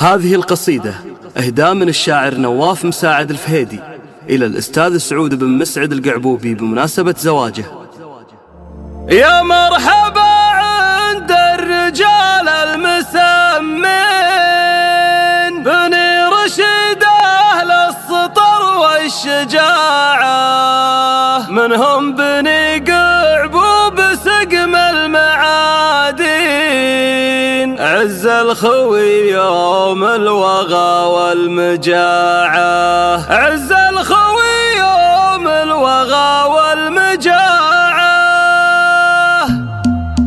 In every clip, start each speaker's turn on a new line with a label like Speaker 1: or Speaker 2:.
Speaker 1: هذه القصيدة إهداء من الشاعر نواف مساعد الفهيدي إلى الأستاذ سعود بن مسعد القعبوبي بمناسبة زواجه.
Speaker 2: يا مرحبا عند الرجال المسمين، بني رشيد أهل السطر والشجاعة، منهم بني قعبوب سقم المعادين، عز الخوي يوم الوغى والمجاعة، عز الخوي يوم الوغى والمجاعة.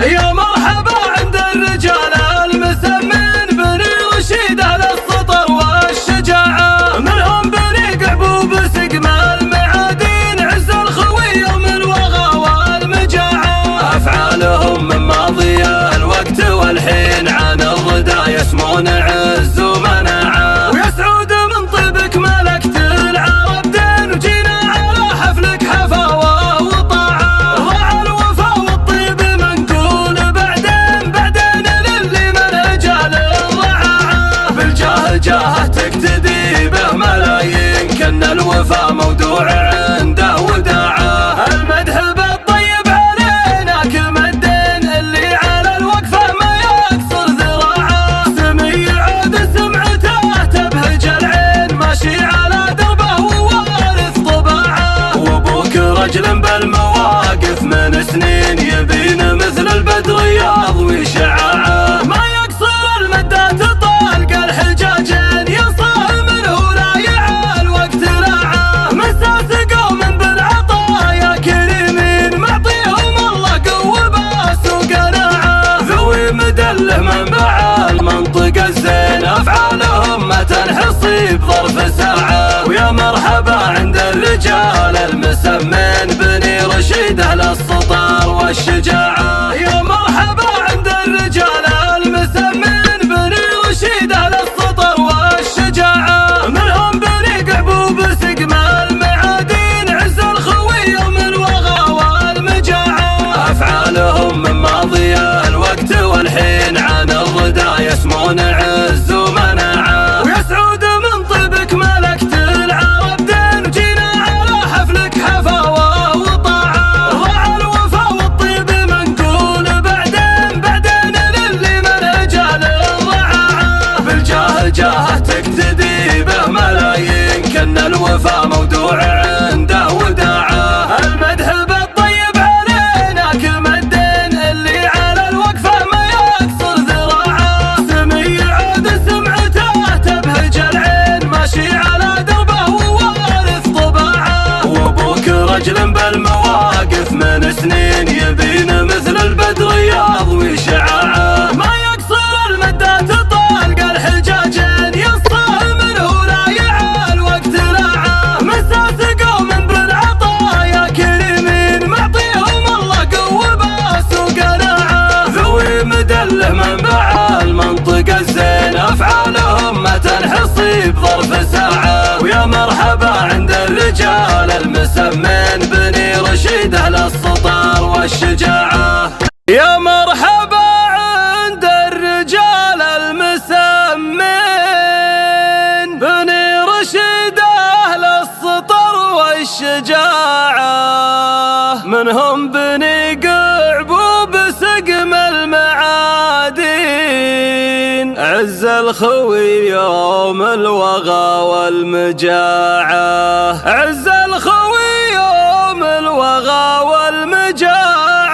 Speaker 2: يا مرحبا عند الرجال المسمين، بني رشيد أهل السطر والشجاعة، منهم بني قعبوب سقم المعادين، عز الخوي يوم الوغى والمجاعة. أفعالهم من ماضي الوقت والحين عن الردى يسمون عز ومناعة، ويا سعود من طيبك ملكت العرب دين، وجينا على حفلك حفاوة وطاعة، ضاع الوفا والطيب منقول بعدين للي من رجال الرعاعة، بالجاه جاه تقتدي به ملايين، كن الوفا موضوع عنده وداعة، المدح بالطيب علينا كم الدين، اللي على الوقفة ما يكسر ذراعه، سمي يعود سمعته تبهج العين، ماشي على دربه ووارث طباعه، وابوك رجل بالمواقف من سنين، يبين مثل البدر يضوي شعاعه، ما يقصر المدات طالق الحجاجين، ينصاه منه لا يعال وقت لاعه، مساس قوم بالعطايا كريمين، معطيهم الله قوة باس وقناعه، ذوي مدله منبع المنطقة الزين، أفعالهم ما تنحصي بظرف ساعة، ويا مرحبا عند الرجال المسمين، بني رشيد أهل السطر والشجاعة. يا مرحبا عند الرجال المسمين، بني رشيد أهل السطر والشجاعة، منهم بني قعبوب سقم المعادين، عز الخوي يوم الوغى والمجاعة. أفعالهم من ماضي الوقت والحين عن الردى يسمون عز ومناعة، ويا سعود من طيبك ملكت العرب دين، وجينا على حفلك حفاوة وطاعة، ضاع الوفا والطيب منقول بعدين للي من رجال الرعاعة، بالجاه جاه تقتدي به ملايين، كن الوفا موضوع عنده وداعة، المدح بالطيب علينا كم الدين، اللي على الوقفة ما يكسر ذراعه، سمي يعود سمعته تبهج العين، ماشي على دربه ووارث طباعه، وابوك رجل بالمواقف من سنين، يبين مثل البدر يضوي شعاعه، ما يقصر المدات طالق الحجاجين، ينصاه منه لا يعال وقت لاعه، مساس قوم بالعطايا كريمين، معطيهم الله قوة باس وقناعه، ذوي مدله منبع المنطقة الزين، أفعالهم ما تنحصي بظرف ساعة، ويا مرحبا عند الرجال المسمين، بني رشيد أهل السطر والشجاعة. يا مرحبا عند الرجال المسمين، بني رشيد أهل السطر والشجاعة، منهم بني قعبوب سقم المعادين، عز الخوي يوم الوغى والمجاعة، عز الخوي يوم الوغى والمجاعة.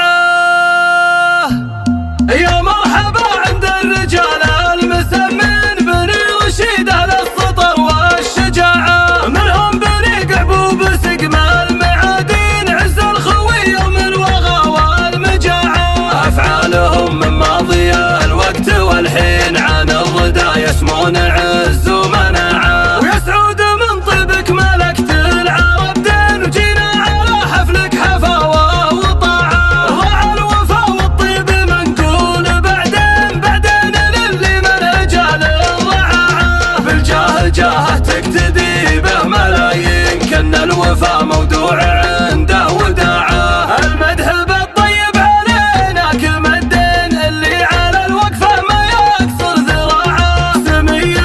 Speaker 2: يا مرحبا عند الرجال المسمين، بني رشيد أهل السطر والشجاعة، منهم بني قعبوب سقم المعادين، عز الخوي يوم الوغى والمجاعة. أفعالهم من ماضي الوقت والحين عن الردى يسمون عز ومناعة، ويا سعود من طيبك ملكت العرب دين، وجينا على حفلك حفاوة وطاعة، ضاع الوفا والطيب منقول بعدين للي من رجال الرعاعة، بالجاه جاه تقتدي به ملايين، كن الوفا موضوع عنده وداعة، المدح بالطيب علينا كم الدين، اللي على الوقفة ما يكسر ذراعه، سمي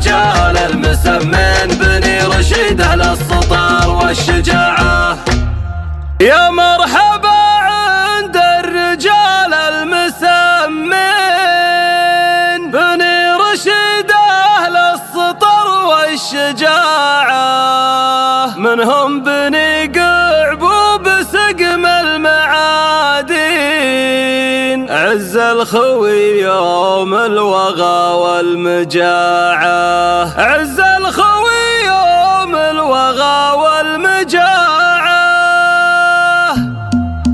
Speaker 2: الرجال المسمين بني رشيد أهل السطر والشجاعة. يا مرحبا عند الرجال المسمين بني رشيد أهل السطر والشجاعة، منهم بني قعبوب سقم المعادين، عز الخوي يوم الوغى والمجاعة، عز الخوي يوم الوغى والمجاعة.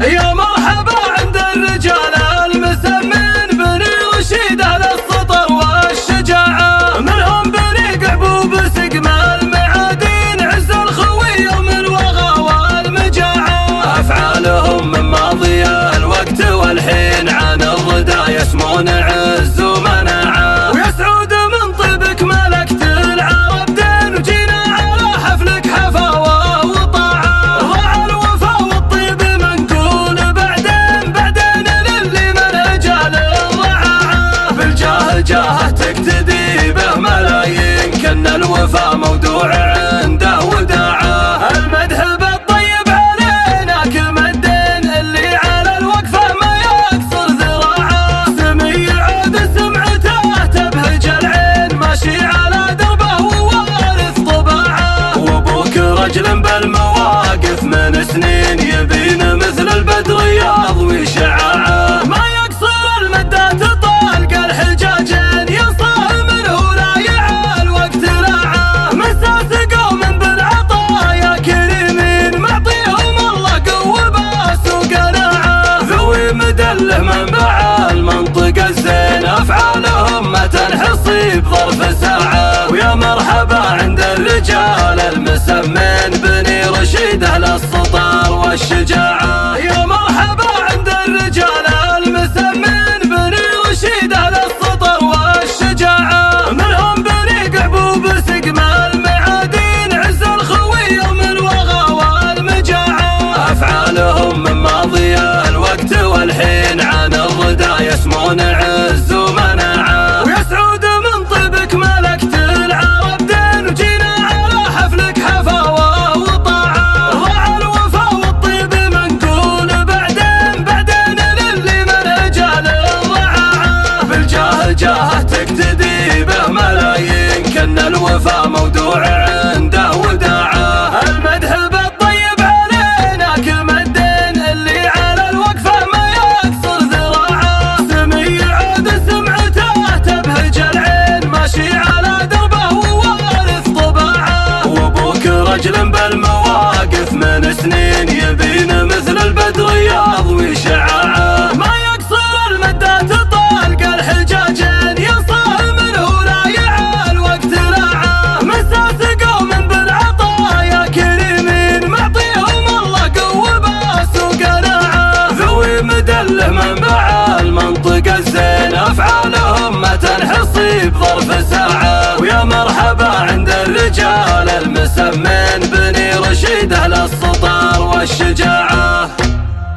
Speaker 2: يا مرحبا عند الرجال المسمين بني رشيد أهل السطر والشجاعة، منهم بني قعبوب سقم المعادين، عز الخوي يوم الوغى والمجاعة. أفعالهم من ماضي الوقت والحين عن الردى يسمون عز ومناعة، ويا سعود من طيبك ملكت العرب دين، وجينا على حفلك حفاوة وطاعة، ضاع الوفا والطيب منقول بعدين للي منهج الرعاعة، بالجاه جاه تقتدي به ملايين، كن الوفا موضوع عنده وداعة، المدح بالطيب علينا كل مدين، اللي على الوقفة ما يكسر ذراعه، سمي عود سمعته تبهج العين، ماشي على دربه ووارث طباعه، وابوك رجل بالمواقف من سنين، يبين مثل البدر يضوي شعاعه، ما يقصر المدات طالق الحجاجين، ينصاه منه لا يعال وقت لاعه، مساس قوم بالعطايا كريمين، معطيهم الله قوة باس وقناعه، ذوي مدله منبع المنطقة الزين، أفعالهم ما تنحصي بظرف ساعة. ويا مرحبا عند الرجال المسمين بني رشيد أهل السطر والشجاعة. يا مرحبا عند الرجال المسمين بني رشيد أهل السطر والشجاعة، منهم بني قعبوب سقم المعادين، عز الخوي يوم الوغى والمجاعة. أفعالهم من ماضي الوقت والحين عن الردى يسمون عز ومناعة، ويا سعود من طيبك ملكت العرب دين، وجينا على حفلك حفاوة وطاعة، ضاع الوفا والطيب منقول بعدين للي منهج الرعاعة، بالجاه جاه تقتدي به ملايين، كن الوفا موضوع عنده وداعة، المدح بالطيب علينا كل مدين، اللي على الوقفة ما يكسر ذراعه، سمي عود سمعته تبهج العين، ماشي على دربه ووارث طباعه، وابوك رجل بالمواقف من سنين، يبين مثل البدر يضوي شعاعه، ما يقصر المدات طالق الحجاجين، ينصاه منه لا يعال وقت لاعه، بالجاه جاه تقتدي به ملايين، كن الوفا موضوع عنده وداعة، المدح بالطيب علينا كل مدين، اللي على الوقفة ما يكسر ذراعه، سمي عود سمعته تبهج العين، ماشي على دربه ووارث طباعه، وابوك رجل بالمواقف من سنين، يبين مثل البدر يضوي شعاعه، ما يقصر المدات طالق الحجاجين، ينصاه منه لا يعال وقت لاعه، مساس قوم بالعطايا كريمين، معطيهم الله قوة باس وقناعة، ذوي مدله منبع المنطقة الزين، أفعالهم ما تنحصي بظرف ساعة. ويا مرحبا عند الرجال المسمين بني رشيد أهل السطر والشجاعة.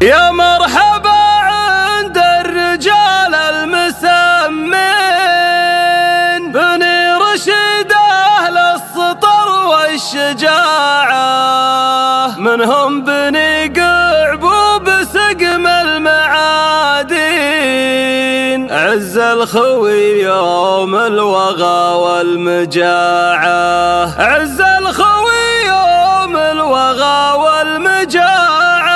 Speaker 2: يا مرحبا عند الرجال المسمين بني رشيد أهل السطر والشجاعة، منهم بني قعبوب سقم المعادين، عز الخوي يوم الوغى والمجاعة، عز الخوي يوم الوغى والمجاعة.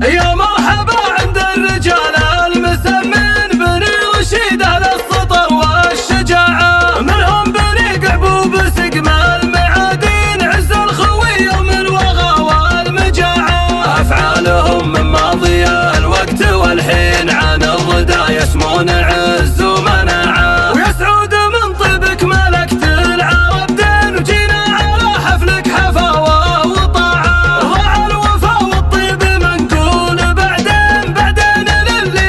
Speaker 2: يا مرحبا عند الرجال المسمين بني رشيد أهل السطر والشجاعة، منهم بني قعبوب سقم المعادين، عز الخوي يوم الوغى والمجاعة. أفعالهم من ماضي الوقت والحين عن الردى يسمون عز ومناعة، ويا سعود من طيبك ملكت العرب دين، وجينا على حفلك حفاوة وطاعة، ضاع الوفا والطيب منقول بعدين للي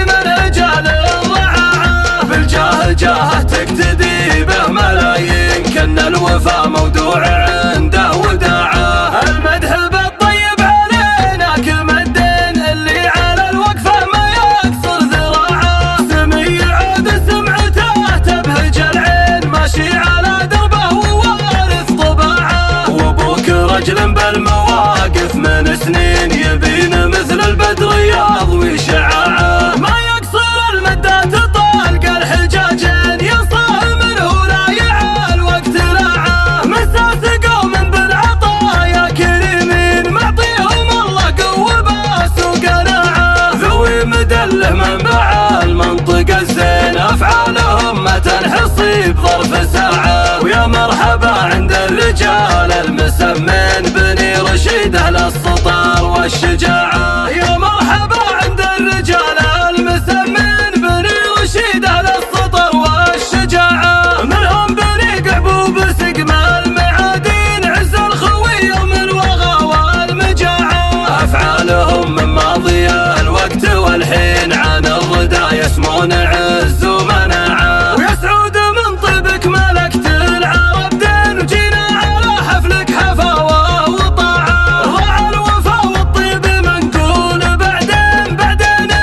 Speaker 2: مدله منبع المنطقة الزين، أفعالهم ما تنحصي بظرف ساعة. ويا مرحبا عند الرجال المسمين بني رشيد أهل السطر والشجاعة. يا مرحبا عند الرجال المسمين بني رشيد أهل السطر والشجاعة. منهم بني قعبوب سقم المعادين، عز الخوي يوم الوغى والمجاعة. أفعالهم من ماضي الوقت والحين عن الردى يسمون عز ومناعة. ويا سعود من طيبك ملكت العرب دين، وجينا على حفلك حفاوة وطاعة. ضاع الوفا والطيب منقول بعدين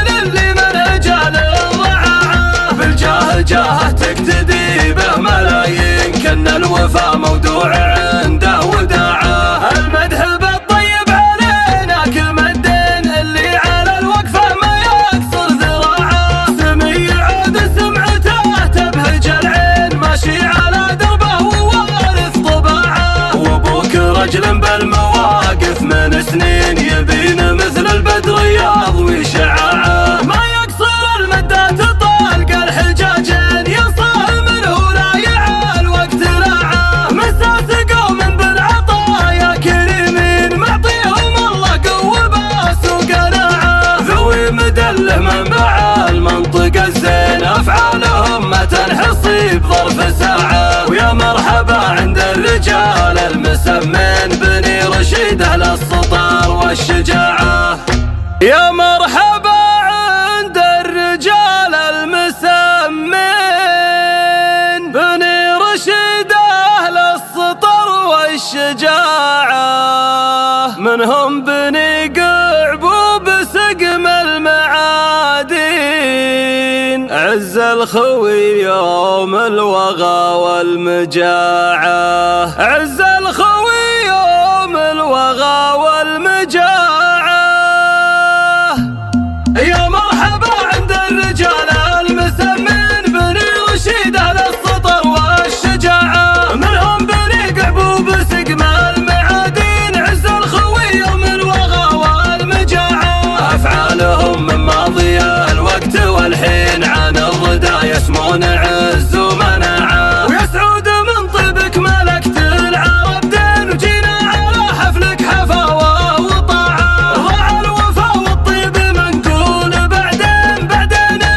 Speaker 2: للي من أجال الضعاعة. بالجاه جاه تقتدي به ملايين، كن الوفا موضوع عنده وداعة. المدح بالطيب علينا كل مدين، اللي على الوقفة ما يكسر ذراعه. سمي عود سمعته تبهج العين، ماشي على دربه ووارث طباعه. وابوك رجل بالمواقف من سنين، يبين مثل البدر يضوي شعاعه. ما يقصر المدات طلق الحجاجين، ينصاه منه لا يعال وقت لاعه. مساس قوم بالعطايا كريمين، معطيهم الله قوة باس وقناعه. ذوي مدله منبع المنطقة الزين، أفعالهم ما تنحصي بظرف ساعة. ويا مرحبا عند الرجال المسمين بني رشيد أهل السطر والشجاعة. يا مرحبا عند الرجال المسمين بني رشيد أهل السطر والشجاعة. منهم بني قعبوب سقم المعادين، عز الخوي يوم الوغى والمجاعة. عز الخوي يوم الوغى والمجاعة. يا مرحبا عند الرجال المسمين بني رشيد أهل السطر والشجاعة. منهم بني قعبوب سقم المعادين، عز الخوي يوم الوغى والمجاعة. أفعالهم من ماضي الوقت والحين عن الردى يسمون عز ومناعة. ويا سعود من طيبك ملكت العرب دين، وجينا على حفلك حفاوة وطاعة. ضاع الوفا والطيب منقول بعدين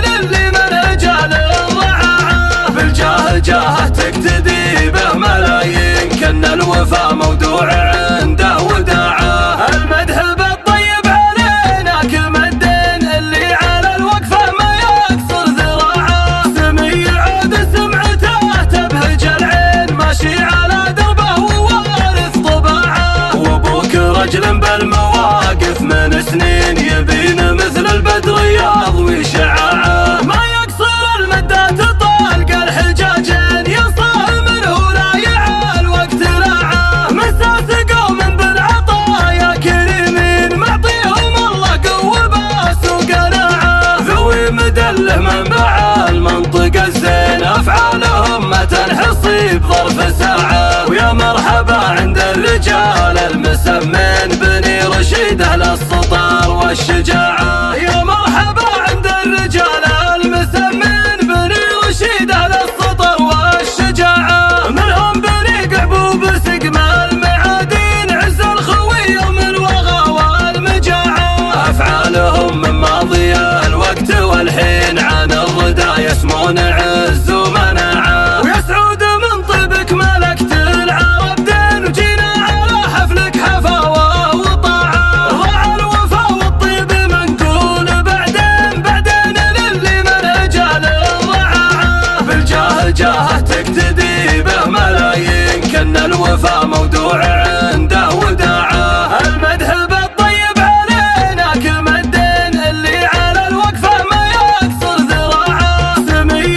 Speaker 2: للي من أجال الضعاعة. بالجاه جاه تقتدي به ملايين، كن الوفا موضوع عنده وداعة. المدح بالطيب علينا كل مدين، اللي على الوقفة ما يكسر ذراعه. سمي عود سمعته تبهج العين، ماشي على دربه ووارث طباعه. وابوك رجل بالمواقف من سنين، يبين مثل البدر يضوي شعاعه. ما يقصر المدات طلق الحجاجين، ينصاه منه لا يعال وقت لاعه. مساس قوم بالعطايا كريمين، معطيهم الله قوة باس وقناعه. ذوي مدله منبع المنطقة الزين، أفعالهم ما تنحصي بظرف ساعة. ويا مرحبا عند الرجال المسمين بني رشيد أهل السطر والشجاعة. يا مرحبا عند الرجال المسمين بني رشيد أهل السطر والشجاعة. منهم بني قعبوب سقم المعادين، عز الخوي يوم الوغى والمجاعة. أفعالهم من ماضي الوقت والحين عن الردى يسمون عز ومناعة. ويا سعود من طيبك ملكت العرب دين، وجينا على حفلك حفاوة وطاعة. ضاع الوفا والطيب منقول بعدين للي من أجال الضعاعة. بالجاه جاه تقتدي به ملايين، كن الوفا موضوع عنده وداعة. المدح بالطيب علينا كل مدين، اللي على الوقفة ما يكسر ذراعه. سمي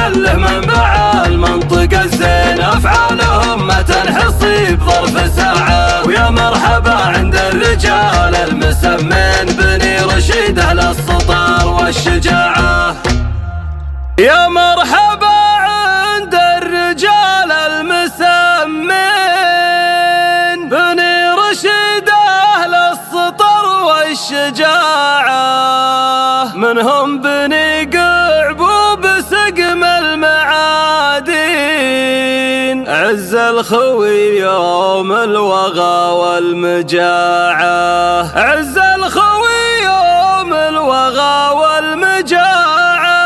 Speaker 2: مدله منبع المنطقة الزين، أفعالهم ما تنحصي بظرف ساعة. ويا مرحبا عند الرجال المسمين بني رشيد أهل السطر والشجاعة. يا مرحبا عند الرجال المسمين بني رشيد أهل السطر والشجاعة، منهم بني قعبوب سقم المعادين، عز الخوي يوم الوغى والمجاعة، عز الخوي يوم الوغى والمجاعة.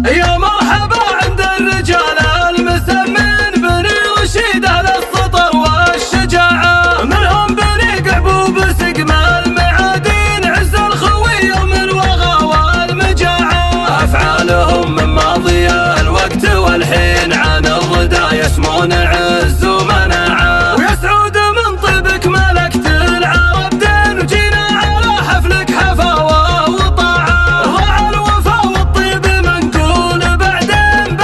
Speaker 2: يا مرحبا عند الرجال المسمين بني رشيد أهل السطر والشجاعة، منهم بني قعبوب سقم المعادين، عز الخوي يوم الوغى والمجاعة. أفعالهم من ماضي الوقت والحين عن الردى يسمون عز ومناعة. ويا سعود من طيبك ملكت العرب دين، وجينا على حفلك حفاوة وطاعة. ضاع الوفا والطيب منقول بعدين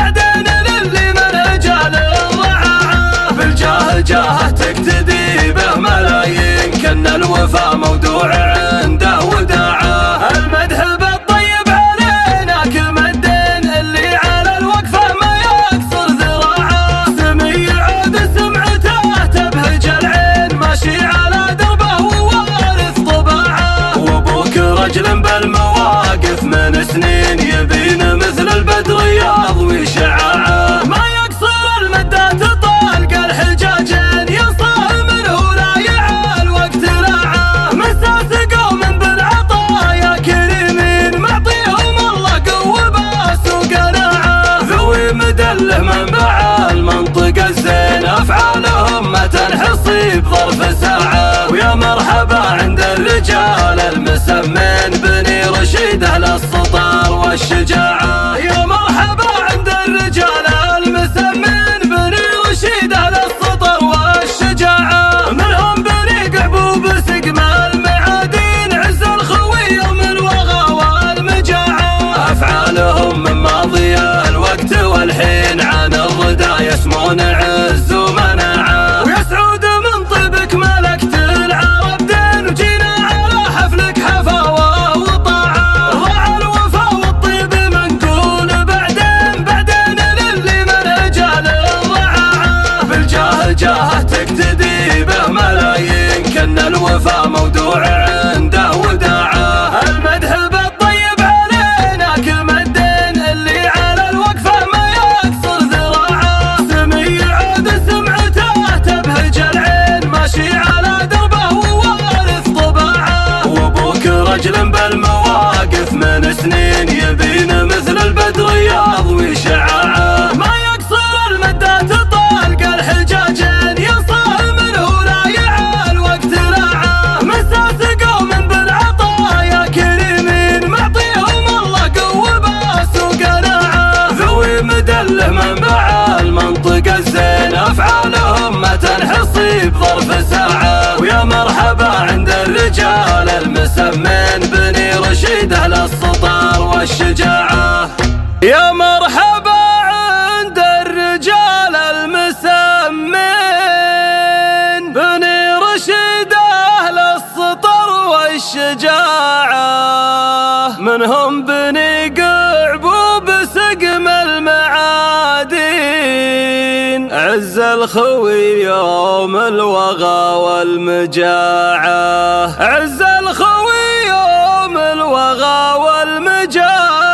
Speaker 2: للي من رجال الرعاعة. بالجاه جاه تقتدي به ملايين، كن الوفا موضوع عنده وداعة. المدح بالطيب علينا كلمة الدين، اللي على الوقفة ما يكسر ذراعه. سمي عود سمعته تبهج العين، ماشي على دربه ووارث طباعه. وابوك رجل بالمواقف من سنين، يبين مثل البدر يضوي شعاعه. ما يقصر المدات طالق الحجاجين، ينصاع منه لا يعال وقت لاعه. مساس قوم بالعطايا كريمين، معطيهم الله قوة باس وقناعه. ذوي مدله منبع المنطقة الزين، أفعالهم ما تنحصي بظرف ساعة. ويا مرحبا عند الرجال المسمين بني رشيد أهل السطر والشجاعة. يا مرحبا عند الرجال المسمين بني رشيد أهل السطر والشجاعة، منهم بني قعبوب سقم المعادين، عز الخوي يوم الوغى والمجاعة. أفعالهم من ماضي الوقت والحين عن الردى يسمون عز ومناعة. ويا سعود من طيبك ملكت العرب دين، وجينا على حفلك حفاوة وطاعة. ضاع الوفا والطيب منقول بعدين للي من رجال الرعاعة. بالجاه جاه تقتدي به ملايين، كن الوفا موضوع عنده وداعة. المدح بالطيب علينا كلمة الدين، اللي على الوقفة ما يكسر ذراعه. سمي عود سمعته تبهج العين، ماشي على دربه ووارث طباعه. وابوك رجل بالمواقف من سنين، يبين مثل البدر يضوي شعاعه. ما يقصر المدات طالق الحجاجين، ينصاع منه لا يعال وقت لاعه. مساس قوم بالعطايا كريمين، معطيهم الله قوة باس وقناعة. ذوي مدله منبع المنطقة الزين، أفعالهم ما تنحصي بظرف ساعة. ويا مرحبا عند الرجال المسمين بني رشيد أهل السطر والشجاعة. يا مرحبا عند الرجال المسمين بني رشيد أهل السطر والشجاعة، منهم بني قعبوب سقم المعادين، عز الخوي يوم الوغى والمجاعة، عز الخوي يوم الوغى والمجاعة.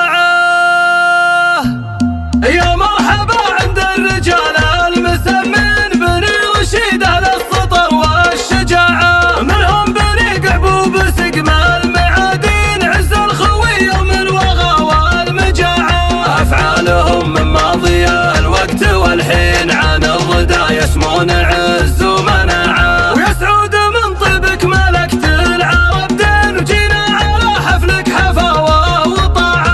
Speaker 2: يا مرحبا عند الرجال المسمين بني رشيد أهل السطر والشجاعة، منهم بني قعبوب سقم المعادين، عز الخوي يوم الوغى والمجاعة. أفعالهم من ماضي الوقت والحين عن الردى يسمون عز ومناعة. ويا سعود من طيبك ملكت العرب دين، وجينا على حفلك حفاوة وطاعة.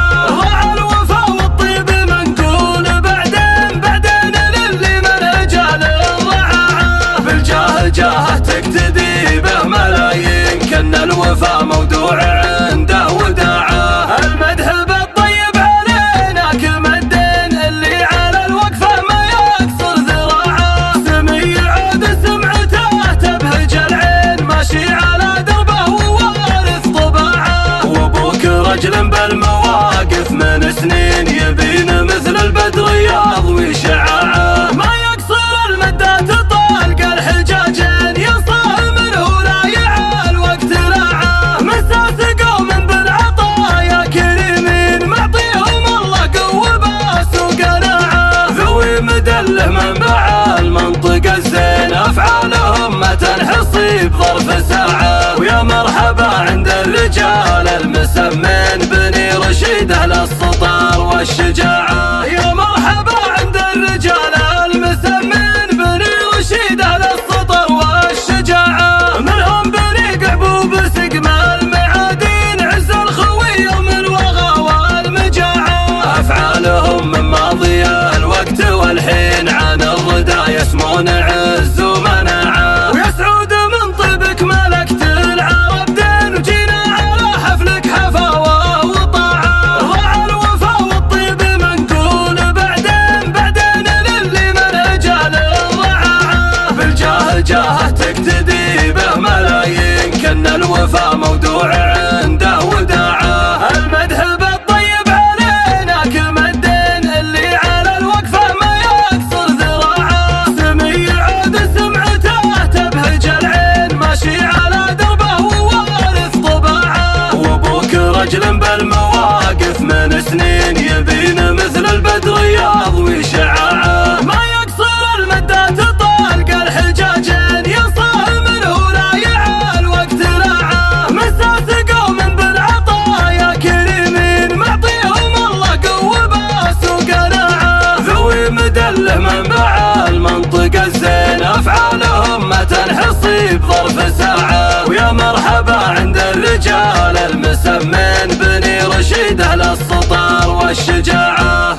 Speaker 2: المسمين بني رشيد أهل السطر والشجاعة. يا مرحبا عند الرجال المسمين بني رشيد أهل السطر والشجاعة، منهم بني قعبوب سقم المعادين عز الخوي يوم الوغى والمجاعة. أفعالهم من ماضي الوقت والحين عن الردى يسمون عز ومناعة، ويا سعود من طيبك ملكت العرب دين وجينا على حفلك حفاوة وطاعة. ضاع الوفا والطيب منقول بعدين للي من رجال الرعاعة، بالجاه جاه تقتدي به ملايين كن الوفا موضوع عنده وداعة. المدح بالطيب علينا كم الدين اللي على الوقفة ما يكسر ذراعه، سمي عود سمعته تبهج العين ماشي على دربه ووارث طباعه. وابوك رجل بالمواقف من سنين يبين مثل البدر يضوي شعاعه، ما يقصر المدات طلق الحجاجين ينصاه منه لا يعال وقت لاعه. مساس قوم بالعطايا كريمين معطيهم الله قوة باس وقناعه، ذوي مدله منبع المنطقة الزين أفعالهم ما تنحصي بظرف ساعة. ويا مرحبا عند الرجال المسمين بني رشيد أهل السطر والشجاعة.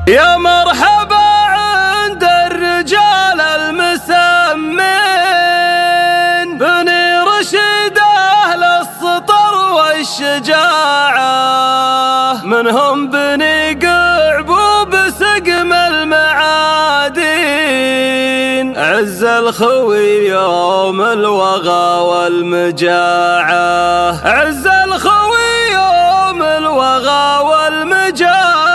Speaker 2: يا مرحبا عند الرجال المسمين بني رشيد أهل السطر والشجاعة، منهم بني قعبوب سقم المعادين عز الخوي يوم الوغى والمجاعة، عز الخوي يوم الوغى والمجاعة.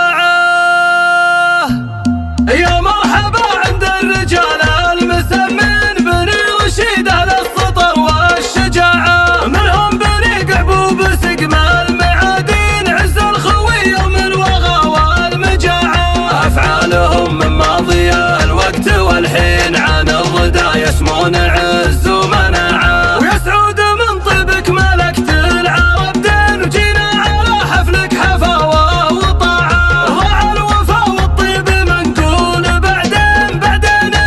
Speaker 2: يا مرحبا عند الرجال المسمين بني رشيد أهل السطر والشجاعة، منهم بني قعبوب سقم المعادين عز الخوي يوم الوغى والمجاعة. أفعالهم من ماضي الوقت والحين عن الردى يسمون عز ومناعة، ويا سعود من طيبك ملكت العرب دين وجينا على حفلك حفاوة وطاعة. ضاع الوفا والطيب منقول بعدين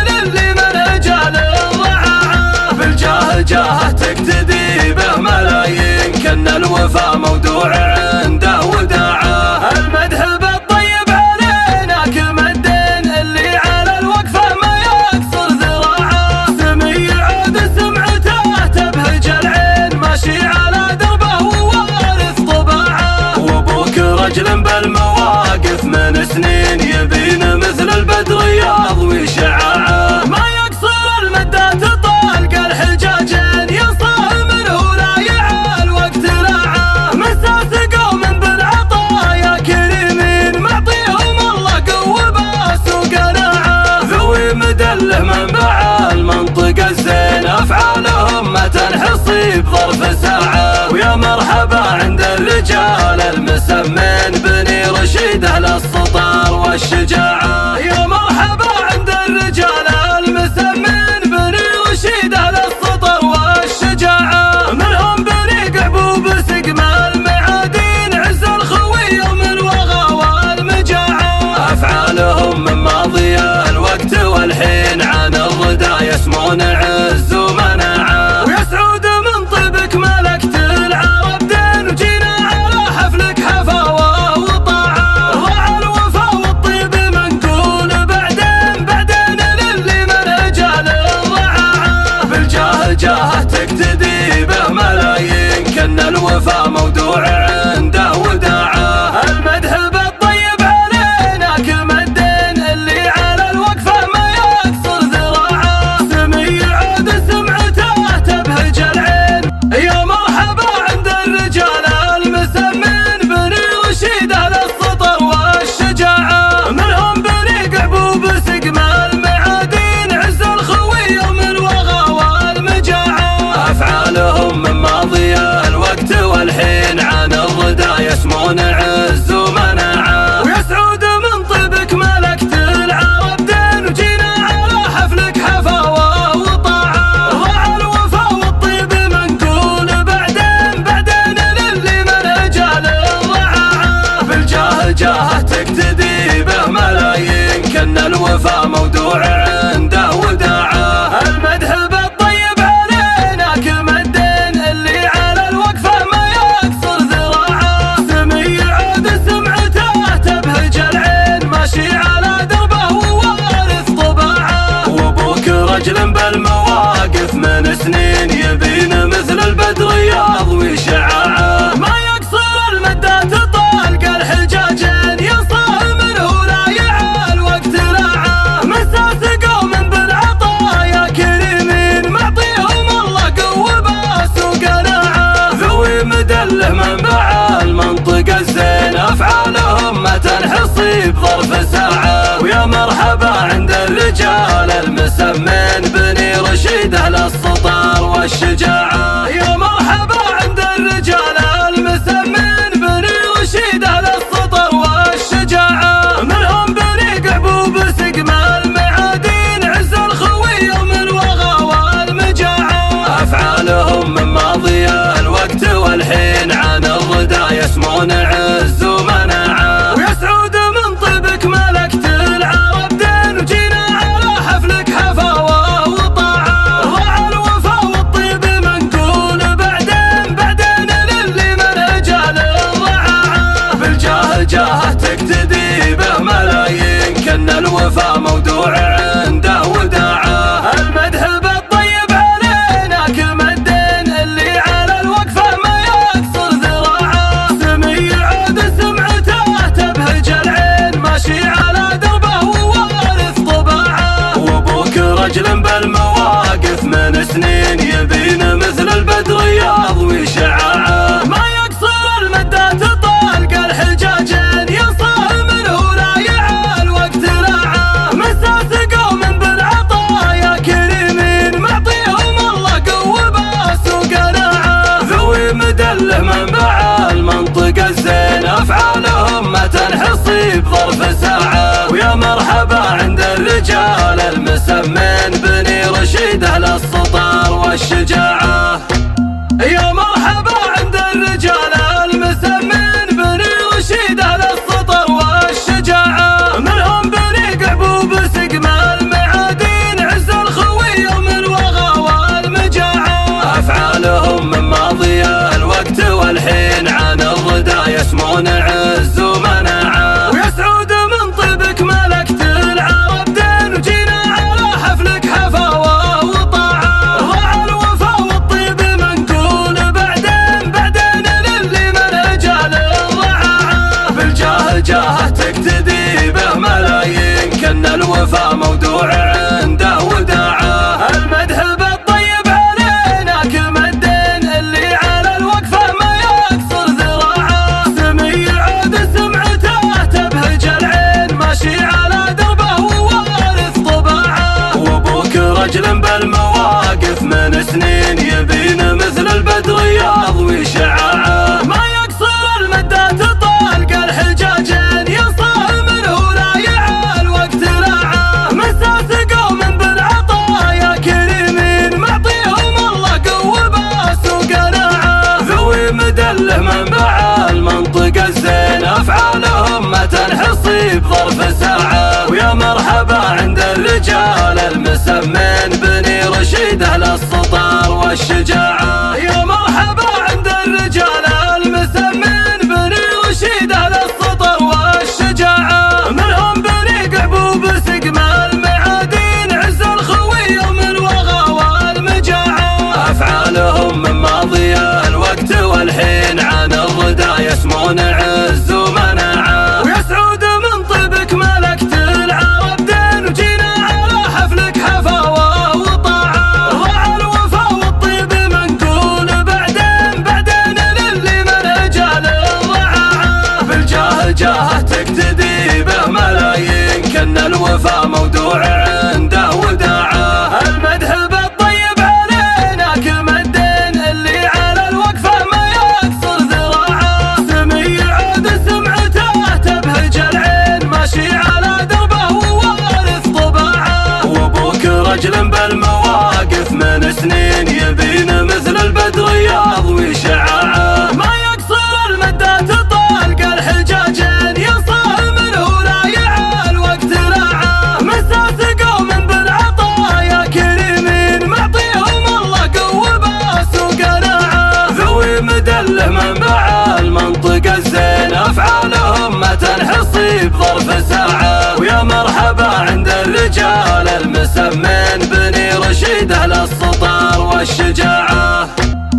Speaker 2: للي من رجال الرعاعة، بالجاه جاه تقتدي به ملايين كن الوفا موضوع عنده وداعة. المدح بالطيب علينا كم الدين اللي على الوقفة ما يكسر ذراعه، سمي عود سمعته تبهج العين ماشي على دربه ووارث طباعه. وابوك رجل بالمواقف من سنين يبين مثل البدر يضوي شعاعه، ما يقصر المدات طلق الحجاجين ينصاه منه لا يعال وقت لاعه. مساس قوم بالعطايا كريمين معطيهم الله قوة باس وقناعه، ذوي مدله منبع المنطقة الزين أفعالهم ما تنحصي بظرف ساعة. ويا مرحبا عند الرجال المسمين بني رشيد أهل السطر والشجاعة. يا مرحبا عند الرجال المسمين بني رشيد أهل السطر والشجاعة، منهم بني قعبوب سقم المعادين عز الخوي يوم الوغى والمجاعة. أفعالهم من ماضي الوقت والحين عن الردى يسمون عز ومناعة، ويا سعود من طيبك ملكت العرب دين وجينا على حفلك حفاوة وطاعة. ضاع الوفا والطيب منقول جاهه تقتدي به ملايين، كن الوفا موضوع عنده وداعه. المدح بالطيب علينا كل مدين، اللي على الوقفه ما يكسر ذراعه. سمي عود سمعته تبهج العين، ماشي على دربه ووارث طباعه. وابوك رجل بالمواقف من سنين، يبين مثل البدر يضوي شعاعه. ما يقصر المدات طلق الحجاجين، ينصاع منه لا يعال وقت لاعه. مساس قوم بالعطايا كريمين، معطيهم الله قوه باس وقناعه. ذوي مدله منبع المنطقه الزين، افعالهم ما تنحصي بظرف ساعه. ويا مرحبا عند الرجال المسمين، بني رشيد اهل السطر والشجاعه. يا مرحبا عند الرجال المسمين، بني رشيد اهل السطر والشجاعه. منهم بني قعبوب سقم المعادين، عز الخوي يوم الوغى والمجاعه. افعالهم من ماضي الوقت والحين، عن الردى يسمون عز ومناعه. ويا سعود من طيبك ملكت العرب دين، وجينا على حفلك حفاوه وطاعه. ضاع الوفا والطيب منقول بعدين للي من جال الرعاعه. بالجاه جاهه تقتدي به ملايين، كن الوفا موضوع عنده وداعه. المدح بالطيب علينا كل مدين، اللي على الوقفه ما يكسر ذراعه. سمي عود سمعته تبهج العين، ماشي على دربه ووارث طباعه. وابوك رجل بالمواقف من سنين، يبين مثل البدر يضوي شعاعه. ما يقصر المدات طلق الحجاجين، ينصاع منه لا يعال وقت لاعه. مساس قوم بالعطايا كريمين، معطيهم الله قوه باس وقناعه. ذوي مدله منبع المنطقه الزين، افعالهم ما تنحصي بظرف ساعه. ويا مرحبا عند الرجال المسمين، بني رشيد اهل السطر والشجاعه. يا مرحبا عند الرجال المسمين، بني رشيد اهل السطر والشجاعه. منهم بني قعبوب سقم المعادين، عز الخوي يوم الوغى والمجاعه. افعالهم من ماضي الوقت والحين، عن الردى يسمون عز ومناعه. ويا سعود من طيبك ملكت العرب دين، وجينا على حفلك حفاوه وطاعه. ضاع الوفا والطيب منقول بعدين للي من جال الرعاعه. بالجاه جاهه تقتدي به ملايين، كن الوفا موضوع عنده وداعه. المدح بالطيب علينا كل مدين، اللي على الوقفه ما يكسر ذراعه. سمي عود سمعته تبهج العين، ماشي على دربه ووارث طباعه. وابوك رجل بالمواقف من سنين، يبين مثل البدر يضوي شعاعه. ما يقصر المدات طلق الحجاجين، ينصاع منه لا يعال وقت لاعه. مساس قوم بالعطايا كريمين، معطيهم الله قوه باس وقناعه. ذوي مدله منبع المنطقه الزين، افعالهم ما تنحصي بظرف ساعه. ويا مرحبا عند الرجال المسمين، بني رشيد اهل السطر والشجاعه. يا مرحبا عند الرجال المسمين، بني رشيد اهل السطر والشجاعه. منهم بني قعبوب سقم المعادين، عز الخوي يوم الوغى والمجاعه. افعالهم من ماضي الوقت والحين، عن الردى يسمون عز ومناعه. ويا سعود من طيبك ملكت العرب دين، وجينا على حفلك حفاوه وطاعه. ضاع الوفا والطيب منقول بعدين للي من جال الرعاعه. بالجاه جاهه تقتدي به ملايين، كن الوفا موضوع عنده وداعه. المدح بالطيب علينا كل مدين، اللي على الوقفه ما يكسر ذراعه. سمي عود سمعته تبهج العين، ماشي على دربه ووارث طباعه. وابوك رجل بالمواقف من سنين، يبين مثل البدر يضوي شعاعه. ما يقصر المدات طلق الحجاجين، المسمين بني رشيد أهل السطر والشجاعة.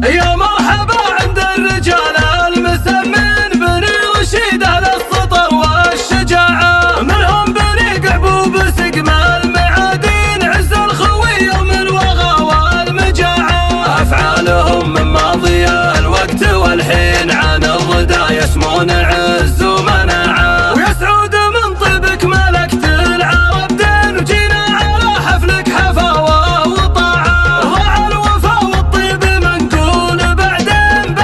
Speaker 2: يا مرحبا عند الرجال المسمين بني رشيد أهل السطر والشجاعة، منهم بني قعبوب سقم المعادين عز الخوي يوم الوغى والمجاعة. أفعالهم من ماضي الوقت والحين عن الردى يسمون عز ومناعة، ويا سعود من طيبك ملكت العرب دين وجينا على حفلك حفاوة وطاعة. ضاع الوفا والطيب منقول بعدين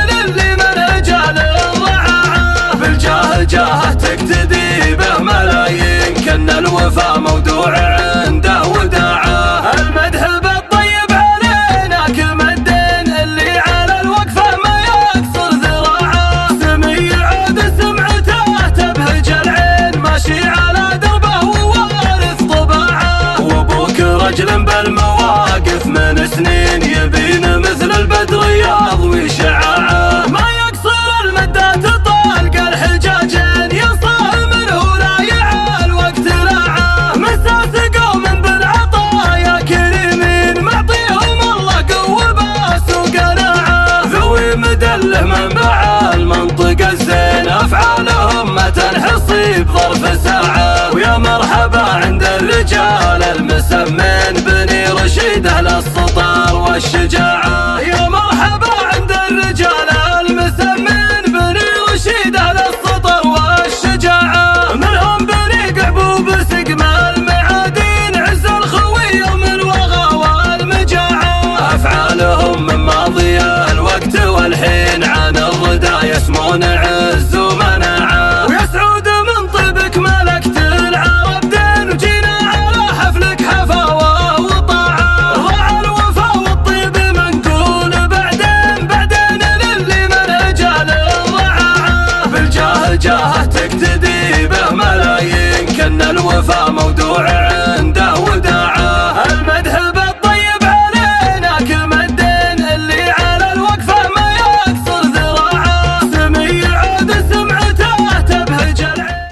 Speaker 2: للي منهج الرعاعة، بالجاه جاه تقتدي به ملايين كن الوفا موضوع عنده وداعة. المدح بالطيب علينا كل مدين اللي على الوقفة ما يكسر ذراعه، سمي عود سمعته تبهج العين ماشي على دربه ووارث طباعه، وابوك رجل بالمواقف من سنين يبين مثل البدر يضوي شعاعه، ما يقصر المدات طلق الحجاجين ينصاه منه لا يعال وقت لاعه، مساس قوم بالعطايا كريمين معطيهم الله قوة باس وقناعه، ذوي مدله منبع المنطقة الزين أفعالهم ما تنحصي بظرف ساعة. ويا مرحبا عند الرجال المسمين بني رشيد أهل السطر والشجاعة.